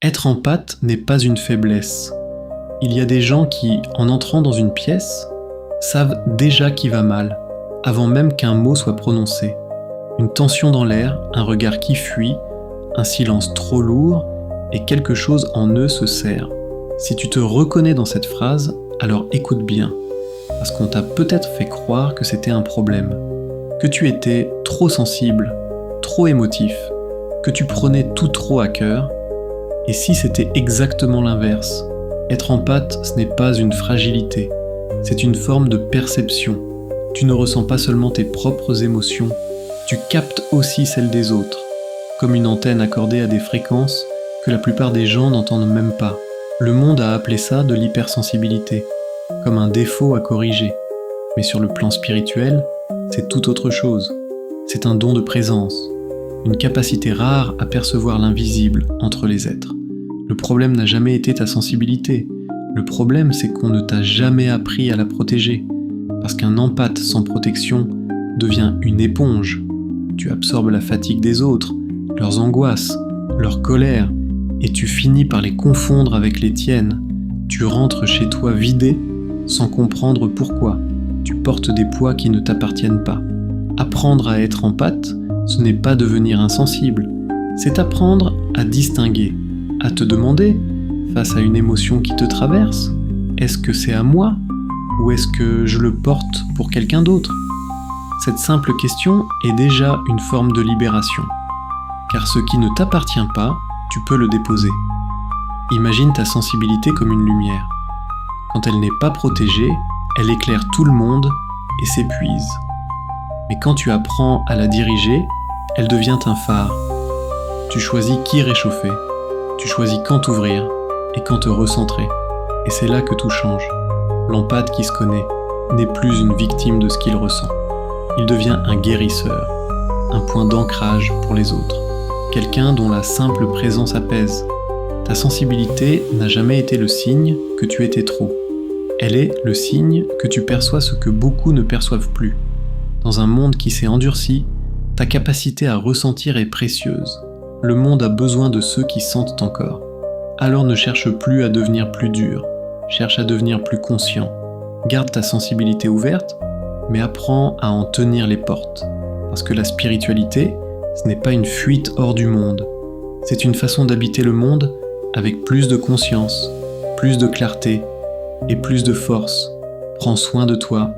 Être empathe n'est pas une faiblesse. Il y a des gens qui, en entrant dans une pièce, savent déjà qui va mal, avant même qu'un mot soit prononcé. Une tension dans l'air, un regard qui fuit, un silence trop lourd, et quelque chose en eux se serre. Si tu te reconnais dans cette phrase, alors écoute bien, parce qu'on t'a peut-être fait croire que c'était un problème, que tu étais trop sensible, trop émotif, que tu prenais tout trop à cœur. Et si c'était exactement l'inverse? Être empathe, ce n'est pas une fragilité, c'est une forme de perception. Tu ne ressens pas seulement tes propres émotions, tu captes aussi celles des autres, comme une antenne accordée à des fréquences que la plupart des gens n'entendent même pas. Le monde a appelé ça de l'hypersensibilité, comme un défaut à corriger. Mais sur le plan spirituel, c'est tout autre chose. C'est un don de présence, une capacité rare à percevoir l'invisible entre les êtres. Le problème n'a jamais été ta sensibilité. Le problème, c'est qu'on ne t'a jamais appris à la protéger. Parce qu'un empathe sans protection devient une éponge. Tu absorbes la fatigue des autres, leurs angoisses, leur colère, et tu finis par les confondre avec les tiennes. Tu rentres chez toi vidé, sans comprendre pourquoi. Tu portes des poids qui ne t'appartiennent pas. Apprendre à être empathe, ce n'est pas devenir insensible, c'est apprendre à distinguer, à te demander, face à une émotion qui te traverse, est-ce que c'est à moi ou est-ce que je le porte pour quelqu'un d'autre? Cette simple question est déjà une forme de libération, car ce qui ne t'appartient pas, tu peux le déposer. Imagine ta sensibilité comme une lumière. Quand elle n'est pas protégée, elle éclaire tout le monde et s'épuise. Mais quand tu apprends à la diriger, elle devient un phare. Tu choisis qui réchauffer, tu choisis quand t'ouvrir et quand te recentrer. Et c'est là que tout change. L'empathe qui se connaît n'est plus une victime de ce qu'il ressent. Il devient un guérisseur, un point d'ancrage pour les autres. Quelqu'un dont la simple présence apaise. Ta sensibilité n'a jamais été le signe que tu étais trop. Elle est le signe que tu perçois ce que beaucoup ne perçoivent plus. Dans un monde qui s'est endurci, ta capacité à ressentir est précieuse. Le monde a besoin de ceux qui sentent encore. Alors ne cherche plus à devenir plus dur, cherche à devenir plus conscient. Garde ta sensibilité ouverte, mais apprends à en tenir les portes. Parce que la spiritualité, ce n'est pas une fuite hors du monde. C'est une façon d'habiter le monde avec plus de conscience, plus de clarté et plus de force. Prends soin de toi